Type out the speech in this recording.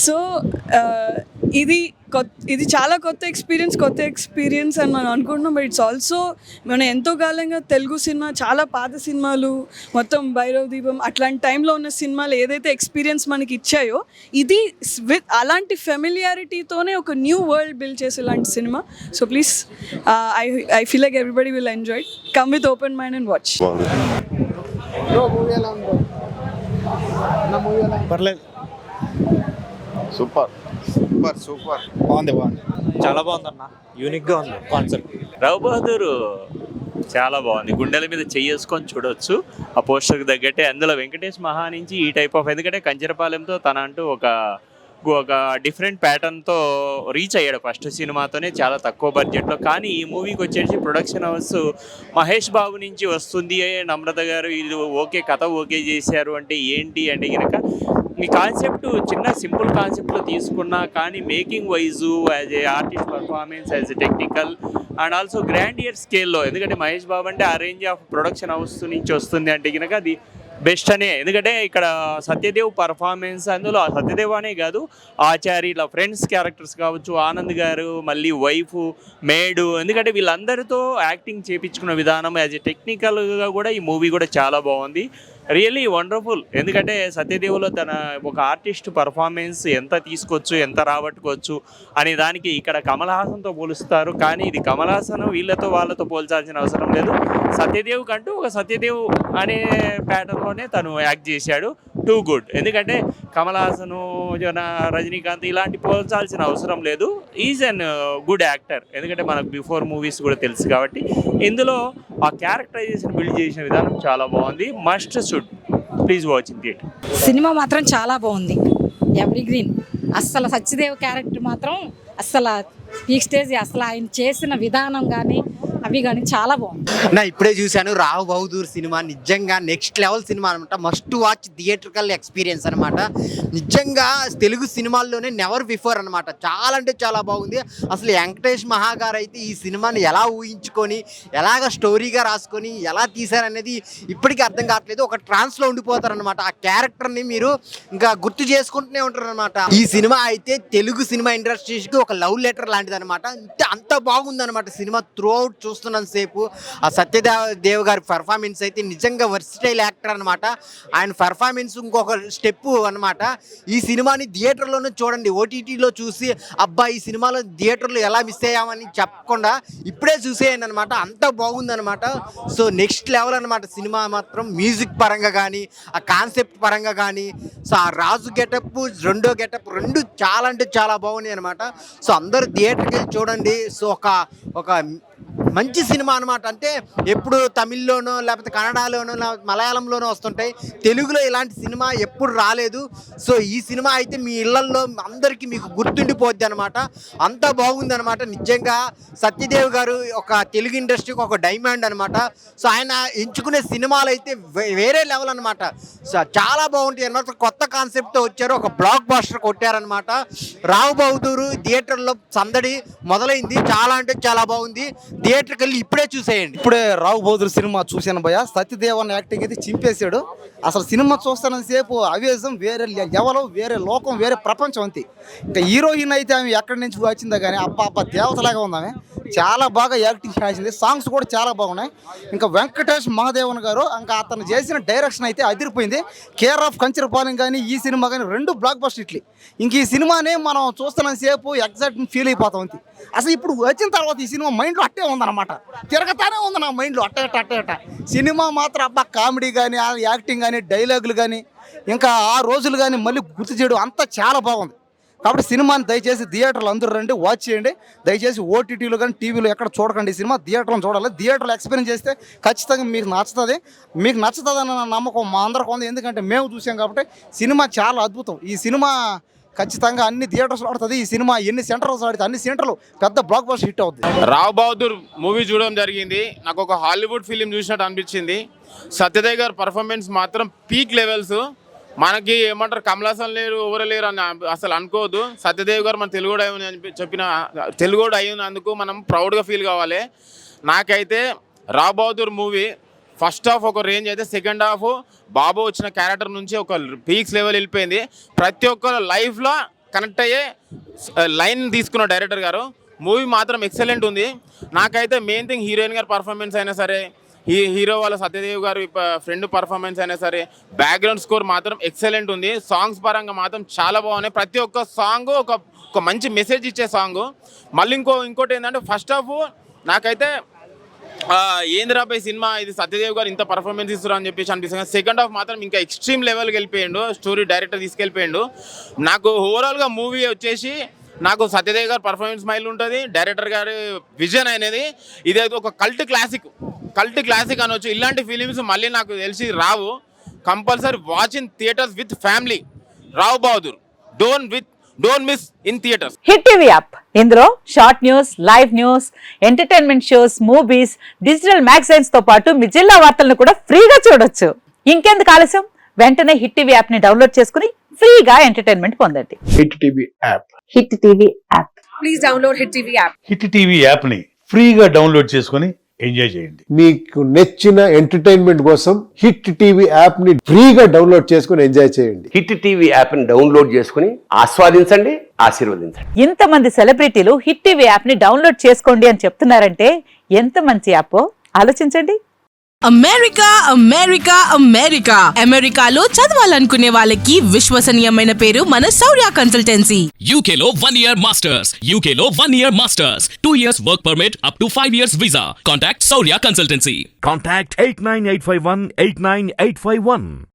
So ఇది చాలా కొత్త ఎక్స్పీరియన్స్ అని మనం అనుకుంటున్నాం. బట్ ఇట్స్ ఆల్సో మనం ఎంతో కాలంగా తెలుగు సినిమా, చాలా పాత సినిమాలు, మొత్తం భైరవ దీపం అట్లాంటి టైంలో ఉన్న సినిమాలు ఏదైతే ఎక్స్పీరియన్స్ మనకి ఇచ్చాయో, ఇది అలాంటి ఫెమిలియారిటీతోనే ఒక న్యూ వరల్డ్ బిల్డ్ చేసే ఇలాంటి cinema. So please, I feel like everybody will enjoy. Come with open mind and watch. పర్లేదు, సూపర్ సూపర్ సూపర్, బాగుంది. చాలా బాగుందన్న, యూనిక్గా ఉంది కాన్సెప్ట్. రావు బహదూర్ చాలా బాగుంది, గుండెల మీద చెయ్యేసుకొని చూడొచ్చు ఆ పోస్టర్కి తగ్గట్టే. అందులో వెంకటేష్ మహా నుంచి ఈ టైప్ ఆఫ్, ఎందుకంటే కంచరపాలెంతో తన అంటూ ఒక డిఫరెంట్ ప్యాటర్న్తో రీచ్ అయ్యాడు ఫస్ట్ సినిమాతోనే, చాలా తక్కువ బడ్జెట్లో. కానీ ఈ మూవీకి వచ్చేసి ప్రొడక్షన్ హౌస్ మహేష్ బాబు నుంచి వస్తుంది. నమ్రత గారు ఇది ఓకే, కథ ఓకే చేశారు అంటే ఏంటి అంటే కనుక ఈ కాన్సెప్ట్ చిన్న సింపుల్ కాన్సెప్ట్లో తీసుకున్నా కానీ making wise, as a artist performance, as a technical and also grandeur స్కేల్లో, ఎందుకంటే మహేష్ బాబు అంటే ఆ రేంజ్ ఆఫ్ ప్రొడక్షన్ హౌస్ నుంచి వస్తుంది అంటే కనుక అది బెస్ట్ అనే. ఎందుకంటే ఇక్కడ సత్యదేవ్ పర్ఫార్మెన్స్, అందులో సత్యదేవ్ అనే కాదు, ఆచారి, ఇలా ఫ్రెండ్స్ క్యారెక్టర్స్ కావచ్చు, ఆనంద్ గారు, మళ్ళీ వైఫ్, మేడు, ఎందుకంటే వీళ్ళందరితో యాక్టింగ్ చేయించుకున్న విధానం, యాజ్ ఎ టెక్నికల్గా కూడా ఈ మూవీ కూడా చాలా బాగుంది. Really wonderful. ఎందుకంటే సత్యదేవులో తన ఒక ఆర్టిస్ట్ పర్ఫార్మెన్స్ ఎంత తీసుకోవచ్చు, ఎంత రాబట్టుకోవచ్చు అనే దానికి ఇక్కడ కమల్ హాసన్తో పోలుస్తారు. కానీ ఇది కమల్ హాసన్ వీళ్ళతో వాళ్ళతో పోల్చాల్సిన అవసరం లేదు. సత్యదేవ్ కంటూ ఒక సత్యదేవ్ అనే ప్యాటర్న్లోనే తను యాక్ట్ చేశాడు. Too good. ఎందుకంటే కమల్ హాసను, రజనీకాంత్ ఇలాంటి పోల్చాల్సిన అవసరం లేదు. Is an good actor. ఎందుకంటే మనకు బిఫోర్ మూవీస్ కూడా తెలుసు కాబట్టి ఇందులో ఆ క్యారెక్టరైజేషన్ బిల్డ్ చేసిన విధానం చాలా బాగుంది. Must should, please watch in theatre. Cinema మాత్రం చాలా బాగుంది, ఎవరీ గ్రీన్. అస్సలు సత్యదేవ్ క్యారెక్టర్ మాత్రం అస్సలు పీక్ స్టేజ్. అసలు ఆయన చేసిన విధానం కానీ అవి కానీ చాలా బాగుంది. నా ఇప్పుడే చూశాను రావు బహదూర్ సినిమా, నిజంగా నెక్స్ట్ లెవెల్ సినిమా అనమాట. మస్ట్ వాచ్ థియేట్రికల్ ఎక్స్పీరియన్స్ అనమాట. నిజంగా తెలుగు సినిమాల్లోనే నెవర్ బిఫోర్ అనమాట. చాలా అంటే చాలా బాగుంది. అసలు వెంకటేష్ మహా గారు అయితే ఈ సినిమాని ఎలా ఊహించుకొని, ఎలాగ స్టోరీగా రాసుకొని ఎలా తీశారనేది ఇప్పటికీ అర్థం కావట్లేదు. ఒక ట్రాన్స్లో ఉండిపోతారనమాట. ఆ క్యారెక్టర్ని మీరు ఇంకా గుర్తు చేసుకుంటూనే ఉంటారు అనమాట. ఈ సినిమా అయితే తెలుగు సినిమా ఇండస్ట్రీకి ఒక లవ్ లెటర్ లాంటిది అనమాట. అంత బాగుందనమాట సినిమా. త్రూ అవుట్ చూస్తున్నంత సేపు ఆ సత్యదేవ్ గారి పర్ఫార్మెన్స్ అయితే నిజంగా వర్సిటైల్ యాక్టర్ అనమాట. ఆయన పర్ఫార్మెన్స్ ఇంకొక స్టెప్ అనమాట. ఈ సినిమాని థియేటర్లోనే చూడండి. ఓటీటీలో చూసి అబ్బా ఈ సినిమాలో థియేటర్లో ఎలా మిస్ అయ్యామని చెప్పకుండా ఇప్పుడే చూసేయండి అనమాట. అంత బాగుందనమాట. సో నెక్స్ట్ లెవెల్ అనమాట సినిమా మాత్రం. మ్యూజిక్ పరంగా కానీ, ఆ కాన్సెప్ట్ పరంగా కానీ, సో ఆ రాజు గెటప్, రెండో గెటప్, రెండు చాలా అంటే చాలా బాగున్నాయి అనమాట. సో అందరూ థియేటర్కి వెళ్ళి చూడండి. సో ఒక మంచి సినిమా అనమాట. అంటే ఎప్పుడు తమిళ్లోనో లేకపోతే కన్నడలోనో మలయాళంలోనో వస్తుంటాయి, తెలుగులో ఇలాంటి సినిమా ఎప్పుడు రాలేదు. సో ఈ సినిమా అయితే మీ ఇళ్లల్లో అందరికీ మీకు గుర్తుండిపోద్ది అనమాట. అంత బాగుంది అనమాట. నిజంగా సత్యదేవ్ గారు ఒక తెలుగు ఇండస్ట్రీకి ఒక డైమండ్ అనమాట. సో ఆయన ఎంచుకునే సినిమాలు అయితే వేరే లెవెల్ అనమాట. సో చాలా బాగుంటాయి అనమాట. కొత్త కాన్సెప్ట్తో వచ్చారు, ఒక బ్లాక్ బాస్టర్ కొట్టారనమాట. రావు బహదూరు థియేటర్లో సందడి మొదలైంది. చాలా అంటే చాలా బాగుంది. థియేటర్కి వెళ్ళి ఇప్పుడే చూసేయండి. ఇప్పుడే రావు బహదూర్ సినిమా చూశాను భయ్య. సత్యదేవన్ యాక్టింగ్ అయితే చింపేశాడు. అసలు సినిమా చూస్తానంతసేపు అవేజం వేరే లెవెల్, వేరే లోకం, వేరే ప్రపంచం అంతే. ఇంకా హీరోయిన్ అయితే ఆమె ఎక్కడి నుంచి వచ్చిందో కానీ అబ్బా దేవతలాగా ఉందామె. చాలా బాగా యాక్టింగ్ చేసింది. సాంగ్స్ కూడా చాలా బాగున్నాయి. ఇంకా వెంకటేష్ మహాదేవన్ గారు ఇంకా అతను చేసిన డైరెక్షన్ అయితే అదిరిపోయింది. కేర్ ఆఫ్ కంచరపాలెం కానీ ఈ సినిమా కానీ రెండు బ్లాక్ బస్టర్ ఇట్లీ. ఇంక ఈ సినిమాని మనం చూస్తున్నంతసేపు ఎగ్జాక్ట్ ఫీల్ అయిపోతాం అంతే. అసలు ఇప్పుడు వచ్చిన తర్వాత ఈ సినిమా మైండ్లో అట్టే ఉందన్నమాట. తిరగతానే ఉంది నా మైండ్లో అట్ట. సినిమా మాత్రం అబ్బా కామెడీ కానీ, యాక్టింగ్ కానీ, డైలాగులు కానీ, ఇంకా ఆ రోజులు కానీ మళ్ళీ గుర్తు చేయడం అంతా చాలా బాగుంది. కాబట్టి సినిమాని దయచేసి థియేటర్లు అందరూ రండి, వాచ్ చేయండి. దయచేసి ఓటీటీలో కానీ టీవీలో ఎక్కడ చూడకండి. ఈ సినిమా థియేటర్లో చూడాలి. థియేటర్లో ఎక్స్పీరియన్స్ చేస్తే ఖచ్చితంగా మీకు నచ్చుతుంది. మీకు నచ్చుతుందన్న నమ్మకం మా అందరికీ ఉంది. ఎందుకంటే మేము చూసాం కాబట్టి. సినిమా చాలా అద్భుతం. ఈ సినిమా ఖచ్చితంగా అన్ని థియేటర్స్ ఆడుతుంది. ఈ సినిమా ఎన్ని సెంటర్స్ ఆడితే అన్ని సెంటర్లు పెద్ద బ్లాక్ బస్టర్ హిట్ అవుతుంది. రావు బహదూర్ మూవీ చూడడం జరిగింది. నాకు ఒక హాలీవుడ్ ఫిలిం చూసినట్టు అనిపించింది. సత్యదేవ్ గారి పర్ఫార్మెన్స్ మాత్రం పీక్ లెవెల్స్. మనకి ఏమంటారు, కమల్ హాసన్ లేరు, ఎవరు లేరు అని అసలు అనుకోవద్దు. సత్యదేవ్ గారు మన తెలుగుడు తెలుగుడు అయినందుకు మనం ప్రౌడ్గా ఫీల్ కావాలి. నాకైతే రావు బహదూర్ మూవీ ఫస్ట్ హాఫ్ ఒక రేంజ్ అయితే, సెకండ్ హాఫ్ బాబు వచ్చిన క్యారెక్టర్ నుంచి ఒక పీక్స్ లెవెల్ వెళ్ళిపోయింది. ప్రతి ఒక్కరు లైఫ్లో కనెక్ట్ అయ్యే లైన్ తీసుకున్న డైరెక్టర్ గారు. మూవీ మాత్రం ఎక్సలెంట్ ఉంది. నాకైతే మెయిన్ థింగ్ హీరోయిన్ గారి పర్ఫార్మెన్స్ అయినా సరే, హీరో వాళ్ళ సత్యదేవ్ గారు ఫ్రెండ్ పర్ఫార్మెన్స్ అయినా సరే, బ్యాక్గ్రౌండ్ స్కోర్ మాత్రం ఎక్సలెంట్ ఉంది. సాంగ్స్ పరంగా మాత్రం చాలా బాగున్నాయి. ప్రతి ఒక్క సాంగ్ ఒక మంచి మెసేజ్ ఇచ్చే సాంగ్. మళ్ళీ ఇంకోటి ఏంటంటే ఫస్ట్ హాఫ్ నాకైతే ఏంద్రాపై సినిమా ఇది సత్యదేవ్ గారు ఇంత పర్ఫార్మెన్స్ ఇస్తారు అని చెప్పేసి అనిపిస్తుంది. సెకండ్ హాఫ్ మాత్రం ఇంకా ఎక్స్ట్రీమ్ లెవెల్కి వెళ్ళిపోయిండు. స్టోరీ డైరెక్టర్ తీసుకెళ్ళిపోయిండు. నాకు ఓవరాల్గా మూవీ వచ్చేసి నాకు సత్యదేవ్ గారు పర్ఫార్మెన్స్ మైల్ ఉంటుంది, డైరెక్టర్ గారి విజన్ అనేది ఇదైతే ఒక కల్ట్ క్లాసిక్ అనొచ్చు. ఇలాంటి ఫిలిమ్స్ మళ్ళీ నాకు తెలిసి రావు. Compulsory watch in theatres with family. Rao Bahadur don't miss in theatres. Hit TV app, ఇందులో short news, live news, entertainment shows, movies, digital magazines తో పాటు మీ జిల్లా వార్తలను కూడా ఫ్రీగా చూడొచ్చు. ఇంకెందుకు ఆలస్యం, వెంటనే హిట్ టీవీ యాప్ ని డౌన్లోడ్ చేసుకుని ఫ్రీగా ఎంటర్టైన్మెంట్ పొందండి. Hit TV app. Hit TV app, please download hit TV app. Hit TV app ని ఫ్రీగా డౌన్లోడ్ చేసుకొని ఎంజాయ్ చేయండి. మీకు నచ్చిన ఎంటర్టైన్మెంట్ కోసం హిట్ టీవీ యాప్ ని ఫ్రీగా డౌన్లోడ్ చేసుకొని ఎంజాయ్ చేయండి. హిట్ టీవీ యాప్ ని డౌన్లోడ్ చేసుకుని ఆస్వాదించండి, ఆశీర్వదించండి. ఇంతమంది సెలబ్రిటీలు హిట్ టీవీ యాప్ ని డౌన్లోడ్ చేసుకోండి అని చెప్తున్నారంటే ఎంత మంచి యాప్ ఆలోచించండి. అమెరికాలో చదవాలనుకునే వాళ్ళకి విశ్వసనీయమైన పేరు మన శౌర్య కన్సల్టెన్సీ. UK లో 1 year masters, UK లో 1 year masters, 2 years work permit up to 5 years visa. Contact Saurya Consultancy. Contact 89851 89851.